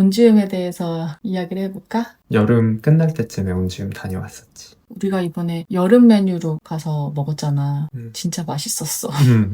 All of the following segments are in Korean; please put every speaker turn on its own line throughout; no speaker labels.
온지음에 대해서 이야기를 해볼까?
여름 끝날 때쯤에 온지음 다녀왔었지.
우리가 이번에 여름 메뉴로 가서 먹었잖아.
음.
진짜 맛있었어.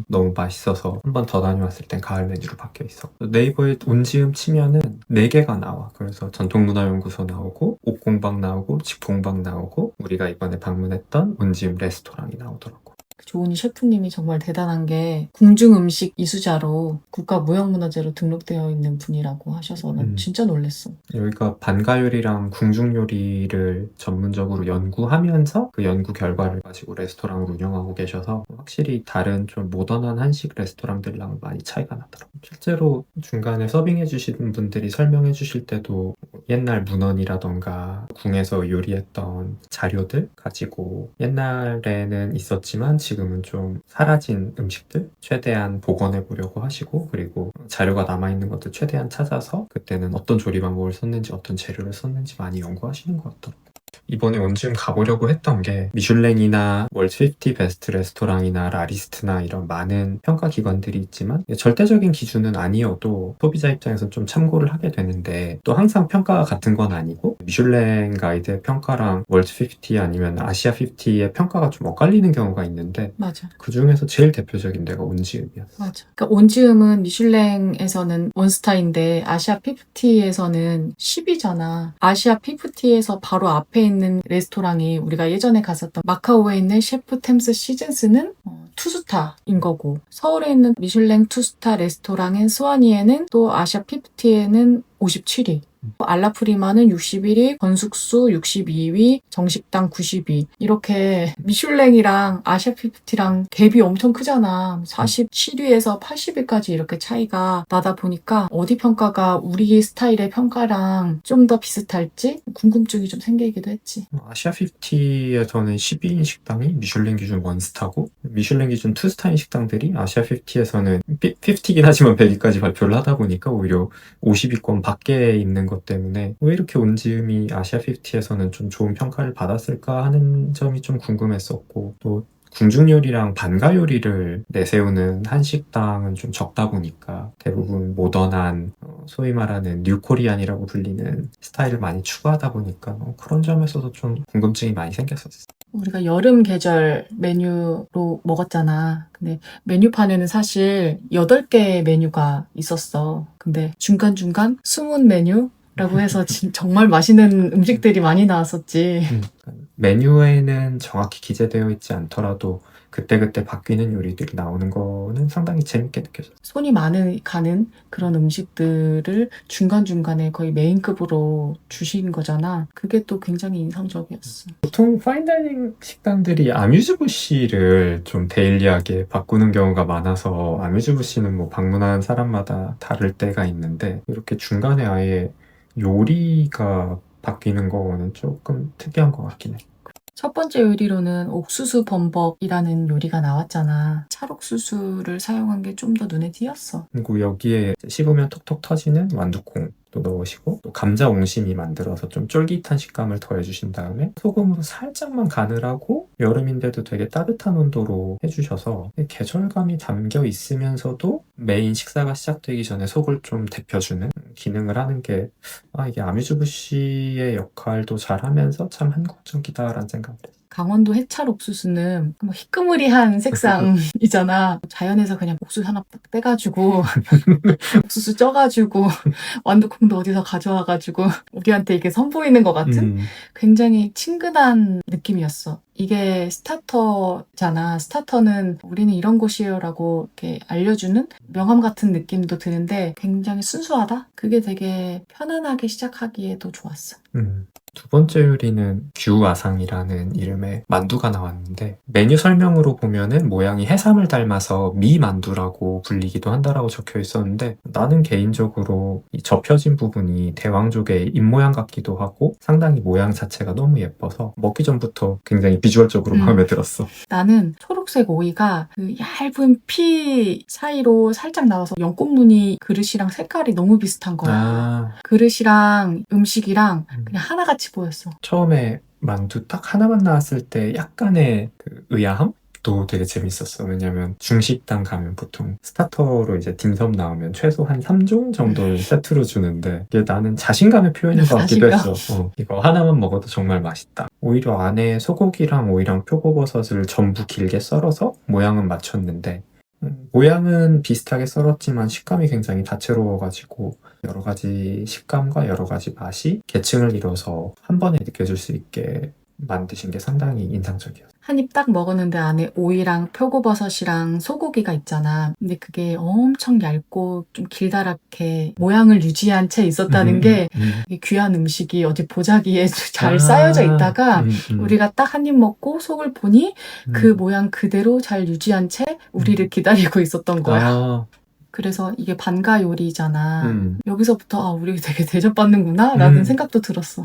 너무 맛있어서 한 번 더 다녀왔을 땐 가을 메뉴로 바뀌어 있어. 네이버에 온지음 치면은 4개가 나와. 그래서 전통문화연구소 나오고, 옥공방 나오고, 집공방 나오고, 우리가 이번에 방문했던 온지음 레스토랑이 나오더라고.
조은희 셰프님이 정말 대단한 게 궁중음식 이수자로 국가무형문화재로 등록되어 있는 분이라고 하셔서 난 진짜 놀랬어.
여기가 반가요리랑 궁중요리를 전문적으로 연구하면서 그 연구 결과를 가지고 레스토랑을 운영하고 계셔서 확실히 다른 좀 모던한 한식 레스토랑들랑 많이 차이가 나더라고요. 실제로 중간에 서빙해 주시는 분들이 설명해 주실 때도 옛날 문헌이라던가 궁에서 요리했던 자료들 가지고 옛날에는 있었지만 지금은 좀 사라진 음식들 최대한 복원해 보려고 하시고, 그리고 자료가 남아있는 것들 최대한 찾아서 그때는 어떤 조리 방법을 썼는지 어떤 재료를 썼는지 많이 연구하시는 것 같더라고요. 이번에 온지음 가보려고 했던 게 미슐랭이나 월드 50 베스트 레스토랑이나 라리스트나 이런 많은 평가 기관들이 있지만 절대적인 기준은 아니어도 소비자 입장에서 좀 참고를 하게 되는데, 또 항상 평가가 같은 건 아니고 미슐랭 가이드의 평가랑 월드 50 아니면 아시아 50의 평가가 좀 엇갈리는 경우가 있는데,
맞아.
그 중에서 제일 대표적인 데가 온지음이었어.
맞아. 그러니까 온지음은 미슐랭에서는 원스타인데 아시아 50에서는 10이잖아. 아시아 50에서 바로 앞에 있는 레스토랑이 우리가 예전에 갔었던 마카오에 있는 셰프 템스 시즌스는 투스타인 거고, 서울에 있는 미슐랭 투스타 레스토랑인 스와니에는 또 아시아 50에는 57위. 알라프리마는 61위, 건숙수 62위, 정식당 92위. 이렇게 미슐랭이랑 아시아 50랑 갭이 엄청 크잖아. 47위에서 80위까지 이렇게 차이가 나다 보니까 어디 평가가 우리 스타일의 평가랑 좀 더 비슷할지 궁금증이 좀 생기기도 했지.
아시아 50에서는 12인 식당이 미슐랭 기준 원스타고, 미슐랭 기준 투스타인 식당들이 아시아 50에서는 50긴 하지만 100위까지 발표를 하다 보니까 오히려 50위권 밖에 있는 것 때문에 왜 이렇게 온지음이 아시아 50에서는 좀 좋은 평가를 받았을까 하는 점이 좀 궁금했었고, 또 궁중요리랑 반가요리를 내세우는 한식당은 좀 적다 보니까 대부분 모던한 소위 말하는 뉴코리안이라고 불리는 스타일을 많이 추구하다 보니까 그런 점에서도 좀 궁금증이 많이 생겼었어요.
우리가 여름 계절 메뉴로 먹었잖아. 근데 메뉴판에는 사실 8개의 메뉴가 있었어. 근데 중간중간 숨은 메뉴라고 해서 정말 맛있는 음식들이 많이 나왔었지.
메뉴에는 정확히 기재되어 있지 않더라도 그때그때 바뀌는 요리들이 나오는 거는 상당히 재밌게 느껴졌어요.
손이 많이 가는 그런 음식들을 중간중간에 거의 메인급으로 주신 거잖아. 그게 또 굉장히 인상적이었어.
보통 파인다이닝 식당들이 아뮤즈부시를 좀 데일리하게 바꾸는 경우가 많아서 아뮤즈부시는 뭐 방문하는 사람마다 다를 때가 있는데, 이렇게 중간에 아예 요리가 바뀌는 거는 조금 특이한 것 같긴 해.
첫 번째 요리로는 옥수수 범벅이라는 요리가 나왔잖아. 찰옥수수를 사용한 게 좀 더 눈에 띄었어.
그리고 여기에 씹으면 톡톡 터지는 완두콩도 넣으시고, 또 감자 옹심이 만들어서 좀 쫄깃한 식감을 더해주신 다음에 소금으로 살짝만 간을 하고 여름인데도 되게 따뜻한 온도로 해주셔서 계절감이 담겨 있으면서도 메인 식사가 시작되기 전에 속을 좀 데펴주는 기능을 하는 게, 이게 아미주부시의 역할도 잘하면서 참 한국적이다라는 생각을 했어요.
강원도 해찰 옥수수는 뭐 희끄무리한 색상이잖아. 자연에서 그냥 옥수수 하나 딱 떼가지고 옥수수 쪄가지고 완두콩도 어디서 가져와가지고 우리한테 이게 선보이는 것 같은 굉장히 친근한 느낌이었어. 이게 스타터잖아. 스타터는 우리는 이런 곳이에요라고 이렇게 알려주는 명함 같은 느낌도 드는데 굉장히 순수하다? 그게 되게 편안하게 시작하기에도 좋았어.
두 번째 요리는 규아상이라는 이름의 만두가 나왔는데, 메뉴 설명으로 보면은 모양이 해삼을 닮아서 미만두라고 불리기도 한다라고 적혀 있었는데, 나는 개인적으로 이 접혀진 부분이 대왕족의 입모양 같기도 하고 상당히 모양 자체가 너무 예뻐서 먹기 전부터 굉장히 비주얼적으로 마음에 들었어.
나는 초록색 오이가 그 얇은 피 사이로 살짝 나와서 연꽃무늬 그릇이랑 색깔이 너무 비슷한 거야. 그릇이랑 음식이랑 그냥 하나같이 보였어.
처음에 만두 딱 하나만 나왔을 때 약간의 그 의아함? 또 되게 재밌었어. 왜냐면 중식당 가면 보통 스타터로 이제 딤섬 나오면 최소 한 3종 정도는 세트로 주는데 이게 나는 자신감의 표현인 것 같기도
자신감.
했어. 이거 하나만 먹어도 정말 맛있다. 오히려 안에 소고기랑 오이랑 표고버섯을 전부 길게 썰어서 모양은 맞췄는데 모양은 비슷하게 썰었지만 식감이 굉장히 다채로워가지고 여러 가지 식감과 여러 가지 맛이 계층을 이뤄서 한 번에 느껴질 수 있게 만드신 게 상당히 인상적이었어요.
한 입 딱 먹었는데 안에 오이랑 표고버섯이랑 소고기가 있잖아. 근데 그게 엄청 얇고 좀 길다랗게 모양을 유지한 채 있었다는 게 이게 귀한 음식이 어디 보자기에 잘 쌓여져 있다가 우리가 딱 한 입 먹고 속을 보니 그 모양 그대로 잘 유지한 채 우리를 기다리고 있었던 거야.
아,
그래서 이게 반가 요리잖아. 여기서부터 아, 우리 되게 대접받는구나 라는 생각도 들었어.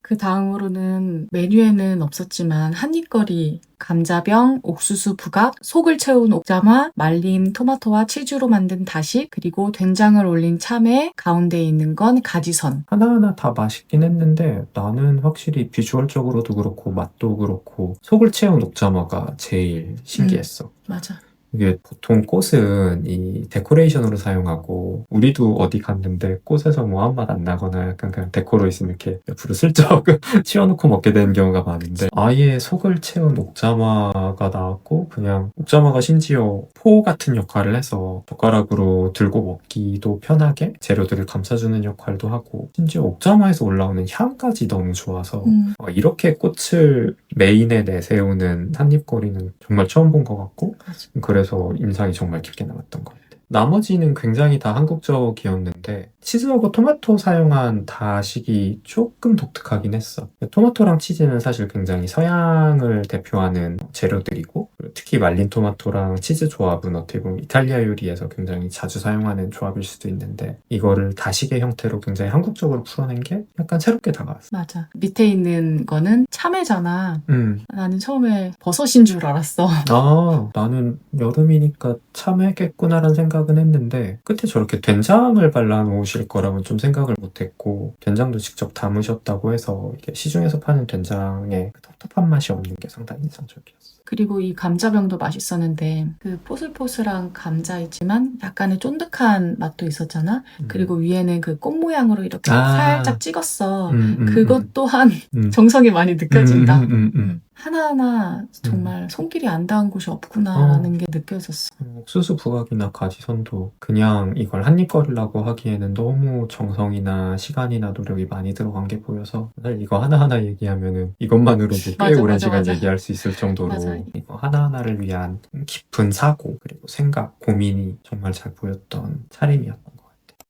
그 다음으로는 메뉴에는 없었지만 한입거리, 감자병, 옥수수 부각, 속을 채운 옥자마, 말린 토마토와 치즈로 만든 다시, 그리고 된장을 올린 참외, 가운데에 있는 건 가지선.
하나하나 다 맛있긴 했는데 나는 확실히 비주얼적으로도 그렇고 맛도 그렇고 속을 채운 옥자마가 제일 신기했어.
맞아.
이게 보통 꽃은 이 데코레이션으로 사용하고 우리도 어디 갔는데 꽃에서 뭐 아무 맛 안 나거나 약간 그냥 데코로 있으면 이렇게 옆으로 슬쩍 치워놓고 먹게 되는 경우가 많은데 아예 속을 채운 옥자마가 나왔고 그냥 옥자마가 심지어 포 같은 역할을 해서 젓가락으로 들고 먹기도 편하게 재료들을 감싸주는 역할도 하고 심지어 옥자마에서 올라오는 향까지 너무 좋아서 이렇게 꽃을 메인에 내세우는 한입거리는 정말 처음 본 것 같고
맞아.
그래서 인상이 정말 깊게 남았던 것 같아요. 나머지는 굉장히 다 한국적이었는데 치즈하고 토마토 사용한 다식이 조금 독특하긴 했어. 토마토랑 치즈는 사실 굉장히 서양을 대표하는 재료들이고 특히 말린 토마토랑 치즈 조합은 어떻게 보면 이탈리아 요리에서 굉장히 자주 사용하는 조합일 수도 있는데 이거를 다식의 형태로 굉장히 한국적으로 풀어낸 게 약간 새롭게 다가왔어.
맞아. 밑에 있는 거는 참외잖아. 나는 처음에 버섯인 줄 알았어.
아, 나는 여름이니까 참외겠구나라는 생각은 했는데 끝에 저렇게 된장을 발라놓으실 거라고 좀 생각을 못했고 된장도 직접 담으셨다고 해서 이게 시중에서 파는 된장의 그 텁텁한 맛이 없는 게 상당히 인상적이었어.
그리고 이 감자병도 맛있었는데 그 포슬포슬한 감자이지만 약간의 쫀득한 맛도 있었잖아. 그리고 위에는 그 꽃 모양으로 이렇게 살짝 찍었어. 그것 또한 정성이 많이 느껴진다. 하나하나 정말 손길이 안 닿은 곳이 없구나라는 게 느껴졌어.
옥수수 부각이나 가지선도 그냥 이걸 한입거리라고 하기에는 너무 정성이나 시간이나 노력이 많이 들어간 게 보여서 사실 이거 하나하나 얘기하면은 이것만으로도 꽤
맞아,
오랜
맞아,
시간
맞아.
얘기할 수 있을 정도로
맞아.
이거 하나하나를 위한 깊은 사고 그리고 생각, 고민이 정말 잘 보였던 차림이었던 것 같아요.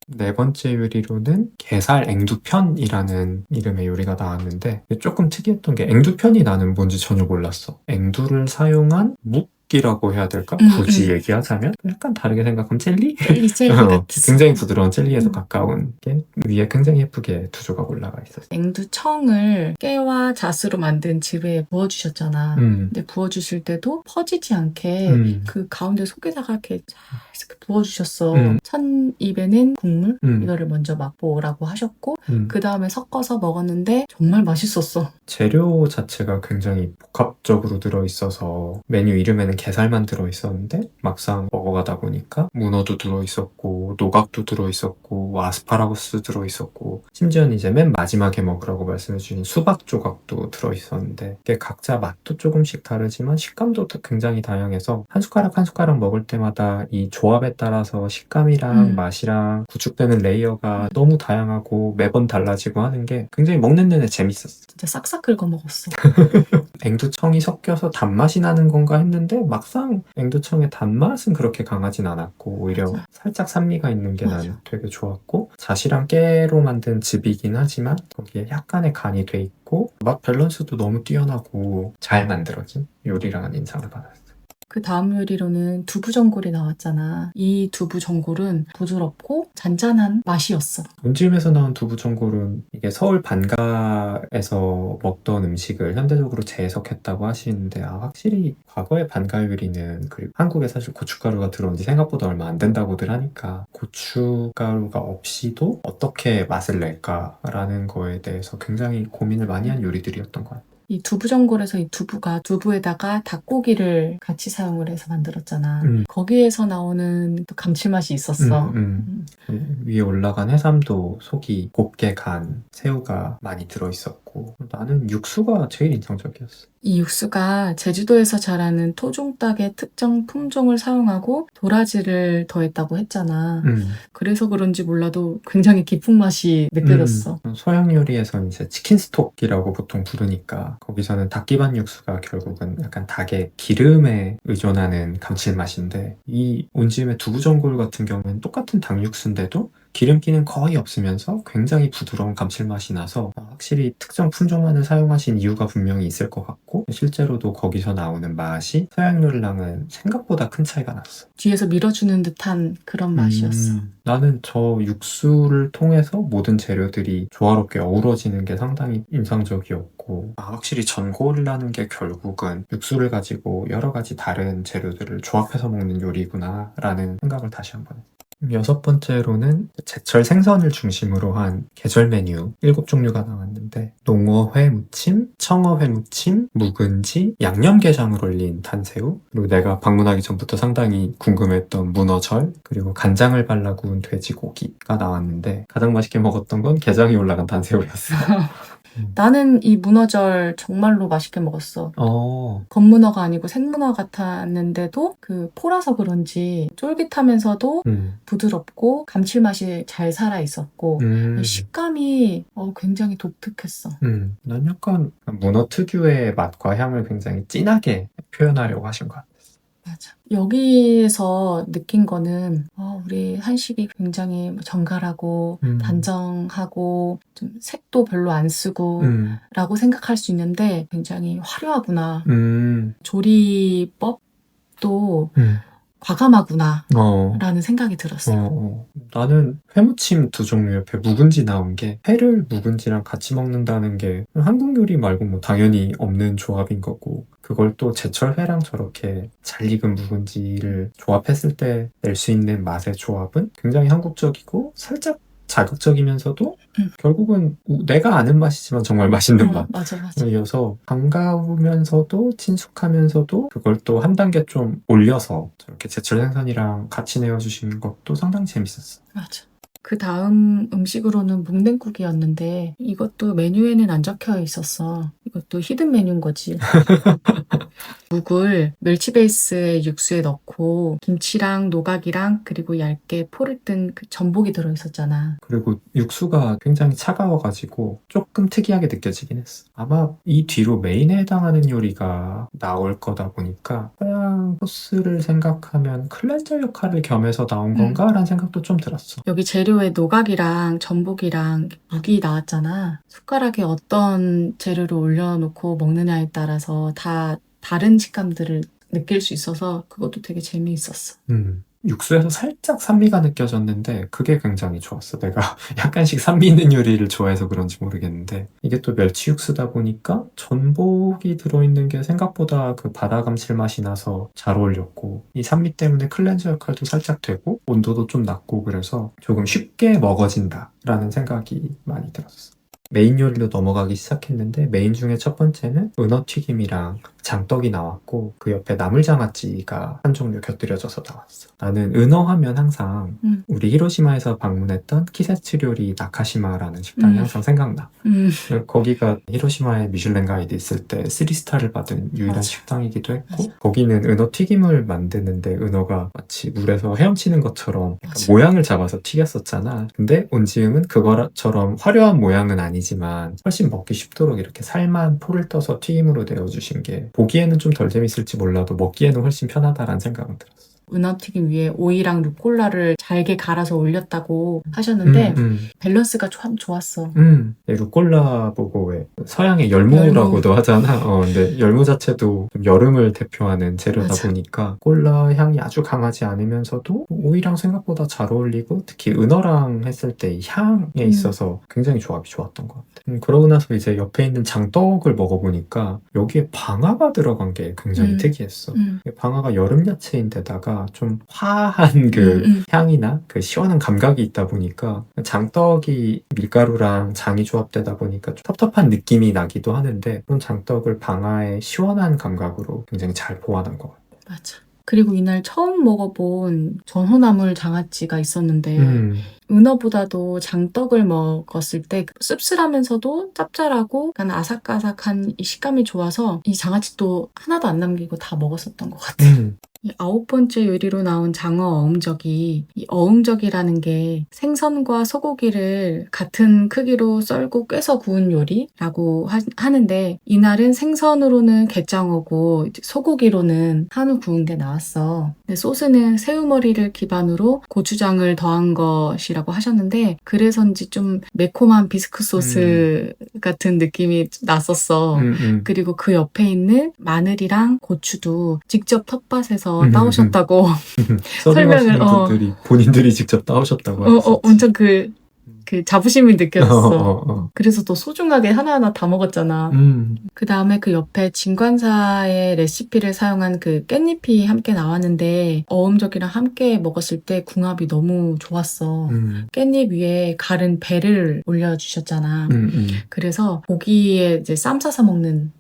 네 번째 요리로는 게살 앵두편이라는 이름의 요리가 나왔는데 조금 특이했던 게 앵두편이 나는 뭔지 전혀 몰랐어. 앵두를 사용한 묵이라고 해야 될까? 굳이 얘기하자면 약간 다르게 생각하면 젤리?
젤리 같았어.
굉장히 부드러운 젤리에서 가까운 게 위에 굉장히 예쁘게 두 조각 올라가 있었어.
앵두청을 깨와 잣으로 만든 즙에 부어주셨잖아. 근데 부어주실 때도 퍼지지 않게 그 가운데 속에다가 이렇게 부어주셨어. 첫 입에는 국물 이거를 먼저 맛보라고 하셨고 그 다음에 섞어서 먹었는데 정말 맛있었어.
재료 자체가 굉장히 복합적으로 들어있어서 메뉴 이름에는 게살만 들어있었는데 막상 먹어가다 보니까 문어도 들어있었고 노각도 들어있었고 아스파라거스 들어있었고 심지어는 이제 맨 마지막에 먹으라고 말씀해주신 수박 조각도 들어있었는데 이게 각자 맛도 조금씩 다르지만 식감도 굉장히 다양해서 한 숟가락 한 숟가락 먹을 때마다 이 조합에 따라서 식감이랑 맛이랑 구축되는 레이어가 너무 다양하고 매번 달라지고 하는 게 굉장히 먹는 내내 재밌었어.
진짜 싹싹 긁어 먹었어.
앵두청이 섞여서 단맛이 나는 건가 했는데 막상 앵두청의 단맛은 그렇게 강하진 않았고 오히려
맞아.
살짝 산미가 있는 게
맞아.
난 되게 좋았고 잣이랑 깨로 만든 즙이긴 하지만 거기에 약간의 간이 돼 있고 맛 밸런스도 너무 뛰어나고 잘 만들어진 요리라는 인상을 받았어요.
그 다음 요리로는 두부전골이 나왔잖아. 이 두부전골은 부드럽고 잔잔한 맛이었어.
음지음에서 나온 두부전골은 이게 서울 반가에서 먹던 음식을 현대적으로 재해석했다고 하시는데 확실히 과거의 반가 요리는 그리고 한국에 사실 고춧가루가 들어온 지 생각보다 얼마 안 된다고들 하니까 고춧가루가 없이도 어떻게 맛을 낼까라는 거에 대해서 굉장히 고민을 많이 한 요리들이었던 것 같아요.
이 두부전골에서 이 두부가 두부에다가 닭고기를 같이 사용을 해서 만들었잖아. 거기에서 나오는 또 감칠맛이 있었어.
위에 올라간 해삼도 속이 곱게 간 새우가 많이 들어있었고 나는 육수가 제일 인상적이었어.
이 육수가 제주도에서 자라는 토종닭의 특정 품종을 사용하고 도라지를 더했다고 했잖아. 그래서 그런지 몰라도 굉장히 깊은 맛이 느껴졌어.
서양 요리에서는 이제 치킨 스톡이라고 보통 부르니까 거기서는 닭 기반 육수가 결국은 약간 닭의 기름에 의존하는 감칠맛인데 이 온지음의 두부전골 같은 경우는 똑같은 닭 육수인데도 기름기는 거의 없으면서 굉장히 부드러운 감칠맛이 나서 확실히 특정 품종만을 사용하신 이유가 분명히 있을 것 같고 실제로도 거기서 나오는 맛이 서양 요리랑은 생각보다 큰 차이가 났어.
뒤에서 밀어주는 듯한 그런 맛이었어.
나는 저 육수를 통해서 모든 재료들이 조화롭게 어우러지는 게 상당히 인상적이었고 확실히 전골이라는 게 결국은 육수를 가지고 여러 가지 다른 재료들을 조합해서 먹는 요리구나 라는 생각을 다시 한번 했어요. 여섯 번째로는 제철 생선을 중심으로 한 계절 메뉴 7종류가 나왔는데 농어 회무침, 청어 회무침, 묵은지, 양념게장을 올린 탄새우, 그리고 내가 방문하기 전부터 상당히 궁금했던 문어절, 그리고 간장을 발라 구운 돼지고기가 나왔는데 가장 맛있게 먹었던 건 게장이 올라간 탄새우였어.
나는 이 문어절 정말로 맛있게 먹었어. 겉문어가 아니고 생문어 같았는데도 그 포라서 그런지 쫄깃하면서도 부드럽고 감칠맛이 잘 살아있었고 식감이 굉장히 독특했어.
난 약간 문어 특유의 맛과 향을 굉장히 진하게 표현하려고 하신 것 같아.
맞아. 여기에서 느낀 거는 우리 한식이 굉장히 정갈하고 단정하고 좀 색도 별로 안 쓰고 라고 생각할 수 있는데 굉장히 화려하구나. 조리법도 과감하구나 라는 생각이 들었어.
나는 회무침 2종류 옆에 묵은지 나온 게 회를 묵은지랑 같이 먹는다는 게 한국 요리 말고 뭐 당연히 없는 조합인 거고 그걸 또 제철 회랑 저렇게 잘 익은 묵은지를 조합했을 때 낼 수 있는 맛의 조합은 굉장히 한국적이고 살짝 자극적이면서도 결국은 내가 아는 맛이지만 정말 맛있는 맛.
맞아.
이어서 반가우면서도 친숙하면서도 그걸 또 한 단계 좀 올려서 저렇게 제철 생선이랑 같이 내어주시는 것도 상당히 재밌었어.
맞아. 그 다음 음식으로는 묵냉국이었는데 이것도 메뉴에는 안 적혀 있었어. 이것도 히든 메뉴인 거지. 묵을 멸치 베이스의 육수에 넣고 김치랑 노각이랑 그리고 얇게 포를 뜬 그 전복이 들어있었잖아.
그리고 육수가 굉장히 차가워가지고 조금 특이하게 느껴지긴 했어. 아마 이 뒤로 메인에 해당하는 요리가 나올 거다 보니까 서양 소스를 생각하면 클렌저 역할을 겸해서 나온 건가? 라는 생각도 좀 들었어.
여기 재료에 노각이랑 전복이랑 묵이 나왔잖아. 숟가락에 어떤 재료를 올려놓고 먹느냐에 따라서 다 다른 식감들을 느낄 수 있어서 그것도 되게 재미있었어.
육수에서 살짝 산미가 느껴졌는데 그게 굉장히 좋았어. 내가 약간씩 산미 있는 요리를 좋아해서 그런지 모르겠는데 이게 또 멸치 육수다 보니까 전복이 들어있는 게 생각보다 그 바다 감칠맛이 나서 잘 어울렸고 이 산미 때문에 클렌저 역할도 살짝 되고 온도도 좀 낮고 그래서 조금 쉽게 먹어진다 라는 생각이 많이 들었어. 메인 요리로 넘어가기 시작했는데 메인 중에 첫 번째는 은어튀김이랑 장떡이 나왔고 그 옆에 나물장아찌가 한 종류 곁들여져서 나왔어. 나는 은어 하면 항상 우리 히로시마에서 방문했던 키세츠 요리 나카시마라는 식당이 항상 생각나. 거기가 히로시마에 미슐랭 가이드 있을 때 3스타를 받은 유일한
맞아.
식당이기도 했고 거기는 은어튀김을 만드는데 은어가 마치 물에서 헤엄치는 것처럼
맞아.
모양을 잡아서 튀겼었잖아. 근데 온지음은 그거처럼 화려한 모양은 아니지만 훨씬 먹기 쉽도록 이렇게 살만 포를 떠서 튀김으로 내어주신 게 보기에는 좀 덜 재밌을지 몰라도 먹기에는 훨씬 편하다라는 생각은 들었어.
은어튀김 위에 오이랑 루꼴라를 잘게 갈아서 올렸다고 하셨는데 밸런스가 참 좋았어.
루꼴라 보고 왜 서양의 열무라고도 하잖아. 근데 열무 자체도 좀 여름을 대표하는 재료다
맞아.
보니까 꼴라 향이 아주 강하지 않으면서도 오이랑 생각보다 잘 어울리고 특히 은어랑 했을 때 이 향에 있어서 굉장히 조합이 좋았던 것 같아. 그러고 나서 이제 옆에 있는 장떡을 먹어보니까 여기에 방아가 들어간 게 굉장히 특이했어. 방아가 여름 야채인데다가 자체가 좀 화한 그 향이나 그 시원한 감각이 있다 보니까 장떡이 밀가루랑 장이 조합되다 보니까 좀 텁텁한 느낌이 나기도 하는데 그런 장떡을 방아의 시원한 감각으로 굉장히 잘 보완한 것 같아요.
맞아. 그리고 이날 처음 먹어본 전호나물 장아찌가 있었는데 은어보다도 장떡을 먹었을 때 씁쓸하면서도 짭짤하고 약간 아삭아삭한 이 식감이 좋아서 이 장아찌도 하나도 안 남기고 다 먹었었던 것 같아요. 이 9번째 요리로 나온 장어 어음젓이 이 어음젓이라는 게 생선과 소고기를 같은 크기로 썰고 꿰서 구운 요리라고 하는데 이날은 생선으로는 갯장어고 이제 소고기로는 한우 구운 게 나왔어. 근데 소스는 새우머리를 기반으로 고추장을 더한 것이라고 하셨는데 그래서인지 좀 매콤한 비스크 소스 같은 느낌이 났었어. 그리고 그 옆에 있는 마늘이랑 고추도 직접 텃밭에서 따오셨다고
서빙하시는
설명을,
분들이 본인들이 직접 따오셨다고 하셨지.
완전 그 자부심이 느껴졌어. 그래서 또 소중하게 하나하나 다 먹었잖아. 그 다음에 그 옆에 진관사의 레시피를 사용한 그 깻잎이 함께 나왔는데 어음젓이랑 함께 먹었을 때 궁합이 너무 좋았어. 깻잎 위에 갈은 배를 올려주셨잖아. 그래서 고기에 이제 쌈 싸서 먹는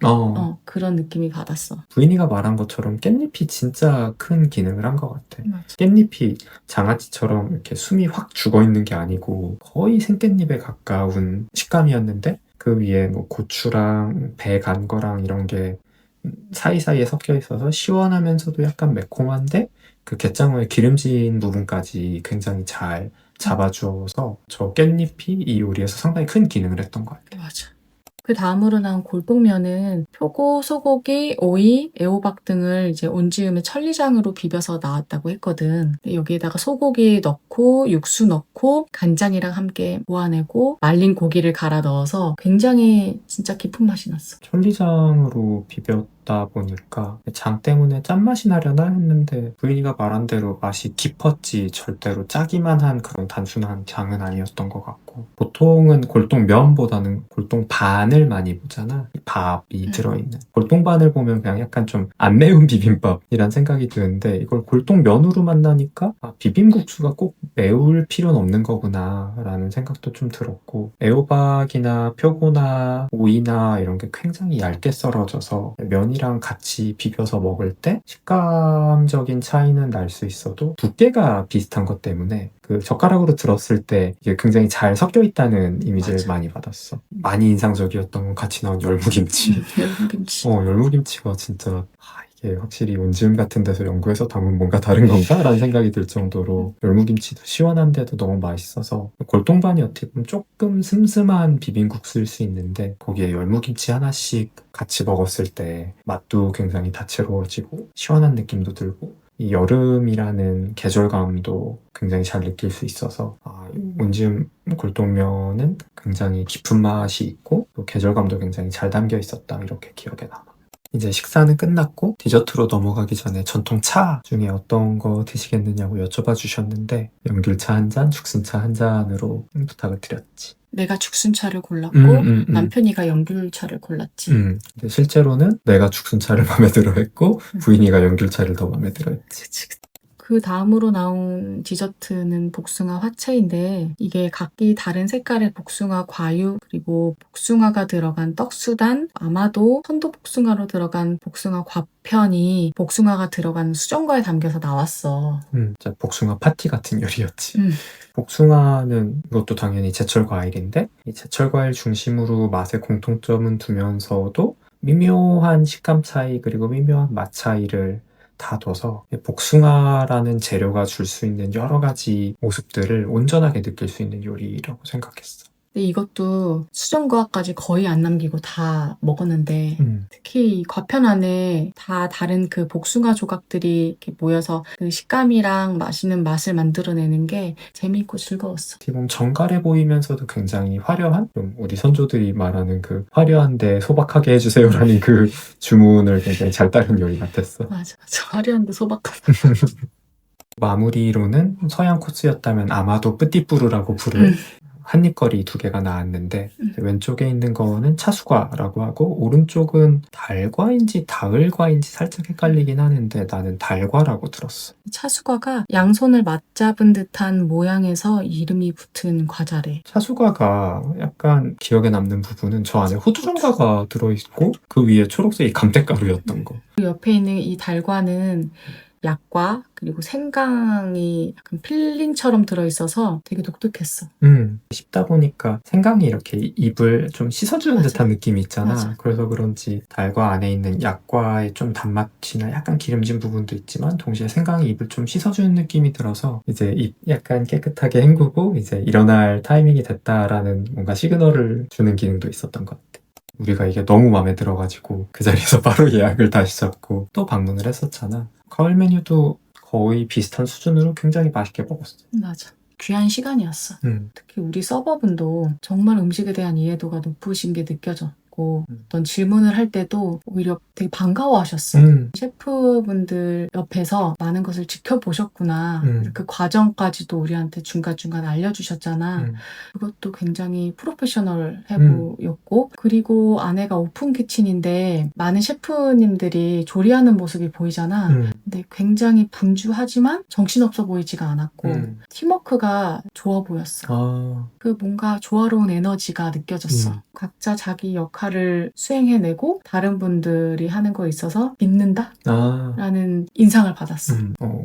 그런 느낌이 받았어.
부인이가 말한 것처럼 깻잎이 진짜 큰 기능을 한 것 같아.
맞아.
깻잎이 장아찌처럼 이렇게 숨이 확 죽어있는 게 아니고 거의 생깻잎에 가까운 식감이었는데 그 위에 뭐 고추랑 배 간 거랑 이런 게 사이사이에 섞여 있어서 시원하면서도 약간 매콤한데 그 갯장어의 기름진 부분까지 굉장히 잘 잡아주어서 저 깻잎이 이 요리에서 상당히 큰 기능을 했던 것 같아요.
맞아. 그 다음으로 나온 골동면은 표고, 소고기, 오이, 애호박 등을 이제 온지음의 천리장으로 비벼서 나왔다고 했거든. 근데 여기에다가 소고기 넣고 육수 넣고 간장이랑 함께 모아내고 말린 고기를 갈아 넣어서 굉장히 진짜 깊은 맛이 났어.
천리장으로 비볐다 보니까 장 때문에 짠맛이 나려나 했는데 부인이가 말한 대로 맛이 깊었지 절대로 짜기만 한 그런 단순한 장은 아니었던 것 같고 보통은 골동면보다는 골동반을 많이 보잖아. 밥이 들어있는 골동반을 보면 그냥 약간 좀 안 매운 비빔밥이란 생각이 드는데 이걸 골동면으로 만나니까 비빔국수가 꼭 매울 필요는 없는 거구나 라는 생각도 좀 들었고 애호박이나 표고나 오이나 이런 게 굉장히 얇게 썰어져서 면이랑 같이 비벼서 먹을 때 식감적인 차이는 날 수 있어도 두께가 비슷한 것 때문에 그 젓가락으로 들었을 때 이게 굉장히 잘 섞여 있다는 이미지를
맞아.
많이 받았어. 많이 인상적이었던 건 같이 나온 열무김치.
열무김치.
열무김치가 진짜 이게 확실히 온지음 같은 데서 연구해서 담은 뭔가 다른 건가? 라는 생각이 들 정도로 열무김치도 시원한데도 너무 맛있어서 골동반이 어떻게 보면 조금 슴슴한 비빔국수일 수 있는데 거기에 열무김치 하나씩 같이 먹었을 때 맛도 굉장히 다채로워지고 시원한 느낌도 들고 이 여름이라는 계절감도 굉장히 잘 느낄 수 있어서 온지음 골동면은 굉장히 깊은 맛이 있고 또 계절감도 굉장히 잘 담겨 있었다 이렇게 기억에 남아. 이제 식사는 끝났고 디저트로 넘어가기 전에 전통 차 중에 어떤 거 드시겠느냐고 여쭤봐 주셨는데 연귤차 한 잔, 죽순차 한 잔으로 부탁을 드렸지.
내가 죽순차를 골랐고 남편이가 연귤차를 골랐지.
근데 실제로는 내가 죽순차를 마음에 들어 했고 부인이가 연귤차를 더 마음에 들어 했지.
그 다음으로 나온 디저트는 복숭아 화채인데 이게 각기 다른 색깔의 복숭아 과육 그리고 복숭아가 들어간 떡수단 아마도 천도복숭아로 들어간 복숭아 과편이 복숭아가 들어간 수정과에 담겨서 나왔어.
진짜 복숭아 파티 같은 요리였지. 복숭아는 이것도 당연히 제철 과일인데 이 제철 과일 중심으로 맛의 공통점은 두면서도 미묘한 식감 차이 그리고 미묘한 맛 차이를 다 둬서 복숭아라는 재료가 줄 수 있는 여러 가지 모습들을 온전하게 느낄 수 있는 요리라고 생각했어.
근데 이것도 수정과까지 거의 안 남기고 다 먹었는데 특히 이 과편 안에 다 다른 그 복숭아 조각들이 이렇게 모여서 그 식감이랑 맛있는 맛을 만들어내는 게 재미있고 즐거웠어.
어떻게 보면 정갈해 보이면서도 굉장히 화려한 좀 우리 선조들이 말하는 그 화려한데 소박하게 해주세요라는 그 주문을 굉장히 잘 따른 요리 같았어.
맞아. 화려한데 소박하다.
마무리로는 서양 코스였다면 아마도 뿌띠뿌르라고 부를 한입거리 두 개가 나왔는데 왼쪽에 있는 거는 차수과라고 하고 오른쪽은 달과인지 다을과인지 살짝 헷갈리긴 하는데 나는 달과라고 들었어.
차수과가 양손을 맞잡은 듯한 모양에서 이름이 붙은 과자래.
차수과가 약간 기억에 남는 부분은 저 안에 호두정가가 들어있고 그 위에 초록색이 감태가루였던 거.
그 옆에 있는 이 달과는 약과 그리고 생강이 약간 필링처럼 들어있어서 되게 독특했어.
씹다 보니까 생강이 이렇게 입을 좀 씻어주는
맞아.
듯한 느낌이 있잖아.
맞아.
그래서 그런지 달과 안에 있는 약과의 좀 단맛이나 약간 기름진 부분도 있지만 동시에 생강이 입을 좀 씻어주는 느낌이 들어서 이제 입 약간 깨끗하게 헹구고 이제 일어날 타이밍이 됐다라는 뭔가 시그널을 주는 기능도 있었던 것 같아. 우리가 이게 너무 마음에 들어가지고 그 자리에서 바로 예약을 다시 잡고 또 방문을 했었잖아. 가을 메뉴도 거의 비슷한 수준으로 굉장히 맛있게 먹었어.
맞아. 귀한 시간이었어. 특히 우리 서버분도 정말 음식에 대한 이해도가 높으신 게 느껴졌고 어떤 질문을 할 때도 오히려 되게 반가워하셨어. 셰프분들 옆에서 많은 것을 지켜보셨구나. 그 과정까지도 우리한테 중간중간 알려주셨잖아. 그것도 굉장히 프로페셔널해 보였고 그리고 안에가 오픈 키친인데 많은 셰프님들이 조리하는 모습이 보이잖아. 근데 굉장히 분주하지만 정신없어 보이지가 않았고 팀워크가 좋아 보였어. 그 뭔가 조화로운 에너지가 느껴졌어. 각자 자기 역할을 수행해내고 다른 분들이 하는 거에 있어서 믿는다? 라는 인상을 받았어.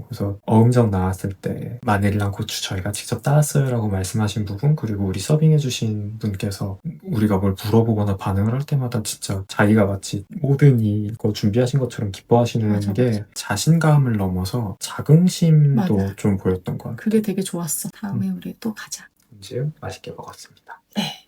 그래서 어음정 나왔을 때 마늘이랑 고추 저희가 직접 따왔어요 라고 말씀하신 부분 그리고 우리 서빙해주신 분께서 우리가 뭘 물어보거나 반응을 할 때마다 진짜 자기가 마치 모든 이거 준비하신 것처럼 기뻐하시는
맞아,
게
맞아.
자신감을 넘어서 자긍심도
맞아.
좀 보였던 것 같아요.
그게 되게 좋았어. 다음에 우리 또 가자.
음식 맛있게 먹었습니다.
네.